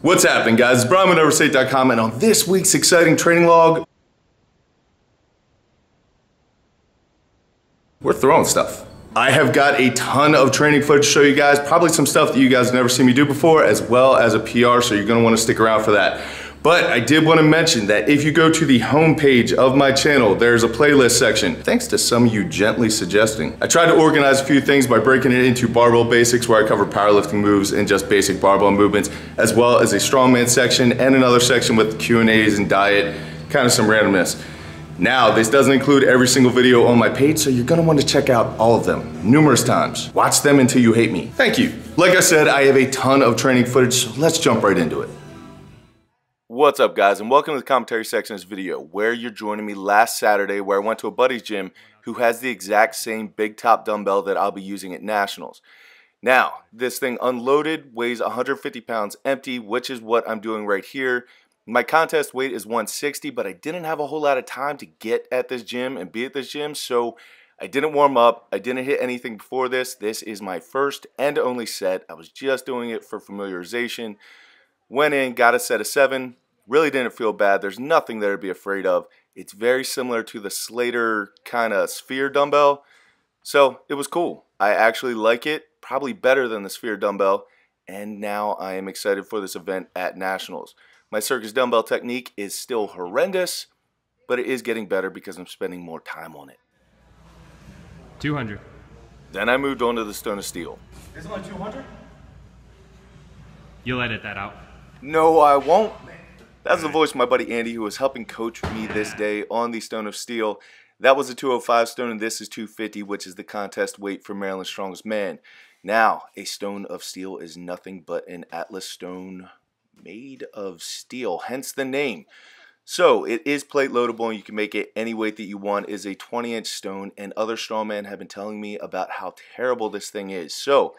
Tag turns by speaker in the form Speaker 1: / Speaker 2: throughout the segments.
Speaker 1: What's happening, guys? It's Brian with NEVERsate.com, and on this week's exciting training log, we're throwing stuff. I have got a ton of training footage to show you guys, probably some stuff that you guys have never seen me do before, as well as a PR, so you're gonna wanna stick around for that. But I did want to mention that if you go to the homepage of my channel, there's a playlist section, thanks to some of you gently suggesting. I tried to organize a few things by breaking it into barbell basics, where I cover powerlifting moves and just basic barbell movements, as well as a strongman section and another section with Q&As and diet, kind of some randomness. Now, this doesn't include every single video on my page, so you're gonna want to check out all of them numerous times. Watch them until you hate me. Thank you. Like I said, I have a ton of training footage, so let's jump right into it. What's up, guys, and welcome to the commentary section of this video, where you're joining me last Saturday, where I went to a buddy's gym who has the exact same big top dumbbell that I'll be using at Nationals. Now, this thing unloaded weighs 150 pounds empty, which is what I'm doing right here. My contest weight is 160, but I didn't have a whole lot of time to get at this gym and be at this gym, so I didn't warm up. I didn't hit anything before this. This is my first and only set. I was just doing it for familiarization. Went in, got a set of 7. Really didn't feel bad. There's nothing there to be afraid of. It's very similar to the Slater kind of sphere dumbbell. So it was cool. I actually like it, probably better than the sphere dumbbell. And now I am excited for this event at Nationals. My circus dumbbell technique is still horrendous, but it is getting better because I'm spending more time on it.
Speaker 2: 200.
Speaker 1: Then I moved on to the stone of steel.
Speaker 3: Isn't it 200?
Speaker 2: You'll edit that out.
Speaker 1: No, I won't. That's the voice of my buddy Andy, who was helping coach me this day on the stone of steel. That was a 205 stone, and this is 250, which is the contest weight for Maryland's strongest man. Now, a stone of steel is nothing but an Atlas stone made of steel, hence the name. So it is plate loadable, and you can make it any weight that you want. It is a 20-inch stone, and other strongmen have been telling me about how terrible this thing is. So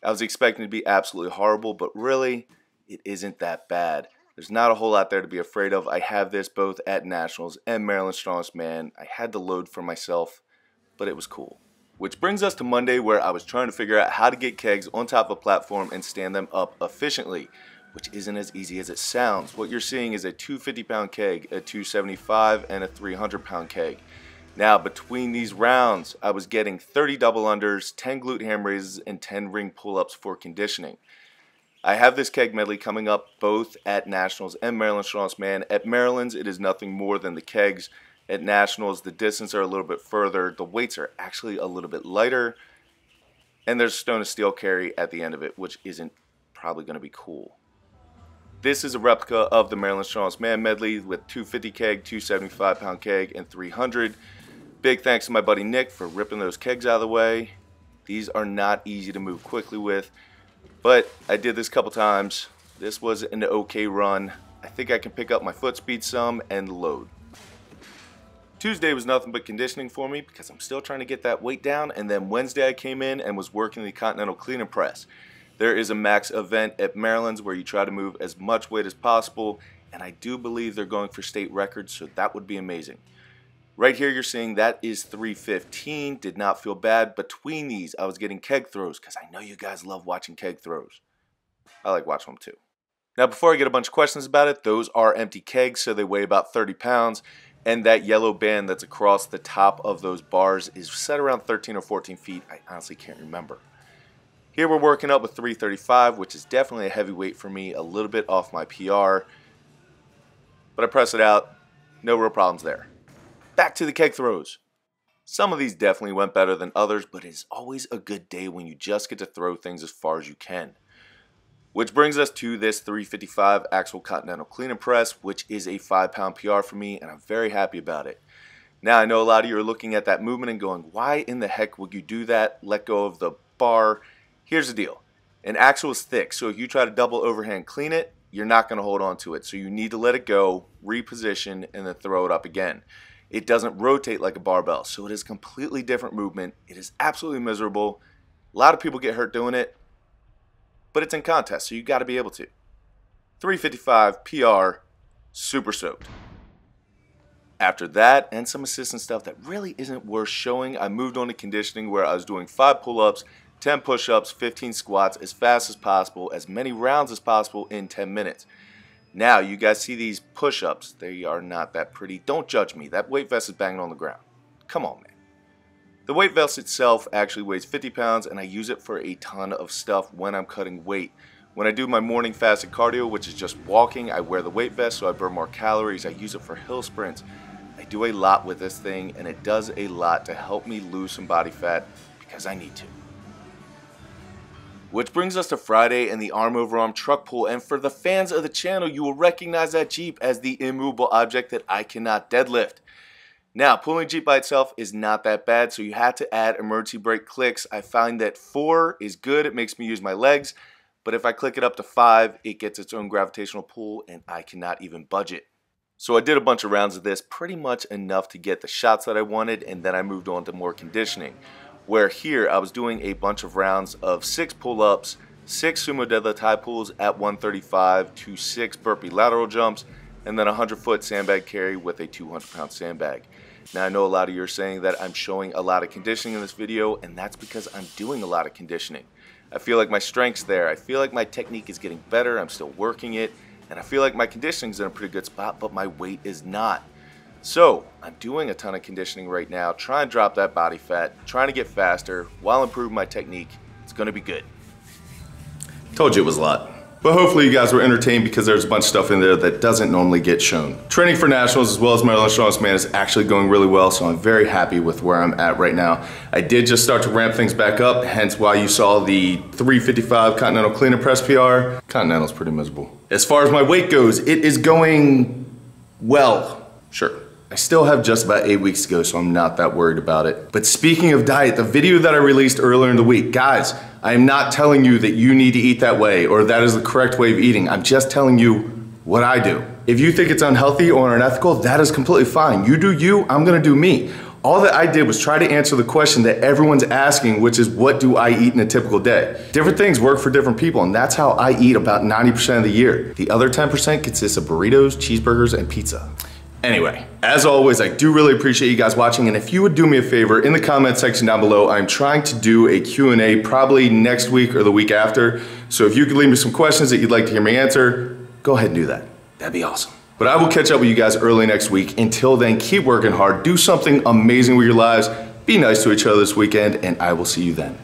Speaker 1: I was expecting it to be absolutely horrible, but really, it isn't that bad. There's not a whole lot there to be afraid of. I have this both at Nationals and Maryland's Strongest Man. I had to load for myself, but it was cool. Which brings us to Monday, where I was trying to figure out how to get kegs on top of a platform and stand them up efficiently, which isn't as easy as it sounds. What you're seeing is a 250-pound keg, a 275, and a 300-pound keg. Now, between these rounds, I was getting 30 double unders, 10 glute ham raises, and 10 ring pull-ups for conditioning. I have this keg medley coming up both at Nationals and Maryland's Strongest Man. At Maryland's, it is nothing more than the kegs. At Nationals, the distance are a little bit further. The weights are actually a little bit lighter. And there's a stone of steel carry at the end of it, which isn't probably going to be cool. This is a replica of the Maryland's Strongest Man medley with 250 keg, 275-pound keg, and 300. Big thanks to my buddy Nick for ripping those kegs out of the way. These are not easy to move quickly with. But I did this a couple times. This was an okay run. I think I can pick up my foot speed some and load. Tuesday was nothing but conditioning for me because I'm still trying to get that weight down. And then Wednesday I came in and was working the Continental clean and press. There is a max event at Maryland's where you try to move as much weight as possible. And I do believe they're going for state records, so that would be amazing. Right here you're seeing that is 315. Did not feel bad. Between these, I was getting keg throws because I know you guys love watching keg throws. I like watching them too. Now, before I get a bunch of questions about it, those are empty kegs, so they weigh about 30 pounds. And that yellow band that's across the top of those bars is set around 13 or 14 feet. I honestly can't remember. Here we're working up with 335, which is definitely a heavy weight for me, a little bit off my PR. But I press it out, no real problems there. Back to the keg throws. Some of these definitely went better than others, but it's always a good day when you just get to throw things as far as you can. Which brings us to this 355 Axle Continental Clean and Press, which is a 5-pound PR for me, and I'm very happy about it. Now, I know a lot of you are looking at that movement and going, why in the heck would you do that? Let go of the bar. Here's the deal. An axle is thick, so if you try to double overhand clean it, you're not going to hold on to it. So you need to let it go, reposition, and then throw it up again. It doesn't rotate like a barbell, so it is a completely different movement. It is absolutely miserable. A lot of people get hurt doing it, but it's in contest, so you got to be able to. 355 PR, super soaked. After that and some assistant stuff that really isn't worth showing, I moved on to conditioning, where I was doing 5 pull-ups, 10 push-ups, 15 squats as fast as possible, as many rounds as possible in 10 minutes. Now, you guys see these push-ups. They are not that pretty. Don't judge me. That weight vest is banging on the ground. Come on, man. The weight vest itself actually weighs 50 pounds, and I use it for a ton of stuff when I'm cutting weight. When I do my morning fasted cardio, which is just walking, I wear the weight vest so I burn more calories. I use it for hill sprints. I do a lot with this thing, and it does a lot to help me lose some body fat because I need to. Which brings us to Friday and the arm-over-arm truck pull, and for the fans of the channel, you will recognize that Jeep as the immovable object that I cannot deadlift. Now, pulling Jeep by itself is not that bad, so you have to add emergency brake clicks. I find that 4 is good, it makes me use my legs, but if I click it up to 5, it gets its own gravitational pull, and I cannot even budge it. So I did a bunch of rounds of this, pretty much enough to get the shots that I wanted, and then I moved on to more conditioning. Where here I was doing a bunch of rounds of 6 pull-ups, 6 sumo deadlift high pulls at 135 to 6 burpee lateral jumps, and then a 100-foot sandbag carry with a 200-pound sandbag. Now I know a lot of you are saying that I'm showing a lot of conditioning in this video, and that's because I'm doing a lot of conditioning. I feel like my strength's there, I feel like my technique is getting better, I'm still working it, and I feel like my conditioning's in a pretty good spot, but my weight is not. So, I'm doing a ton of conditioning right now, trying to drop that body fat, trying to get faster, while improving my technique. It's gonna be good.
Speaker 3: Told you it was a lot. But hopefully you guys were entertained because there's a bunch of stuff in there that doesn't normally get shown. Training for nationals as well as Maryland's Strongest Man is actually going really well, so I'm very happy with where I'm at right now. I did just start to ramp things back up, hence why you saw the 355 Continental clean and press PR. Continental's pretty miserable. As far as my weight goes, it is going well. Sure. I still have just about 8 weeks to go, so I'm not that worried about it. But speaking of diet, the video that I released earlier in the week, guys, I am not telling you that you need to eat that way or that is the correct way of eating. I'm just telling you what I do. If you think it's unhealthy or unethical, that is completely fine. You do you, I'm gonna do me. All that I did was try to answer the question that everyone's asking, which is what do I eat in a typical day? Different things work for different people, and that's how I eat about 90% of the year. The other 10% consists of burritos, cheeseburgers, and pizza. Anyway, as always, I do really appreciate you guys watching, and if you would do me a favor, in the comment section down below, I'm trying to do a Q&A probably next week or the week after, so if you could leave me some questions that you'd like to hear me answer, go ahead and do that. That'd be awesome. But I will catch up with you guys early next week. Until then, keep working hard, do something amazing with your lives, be nice to each other this weekend, and I will see you then.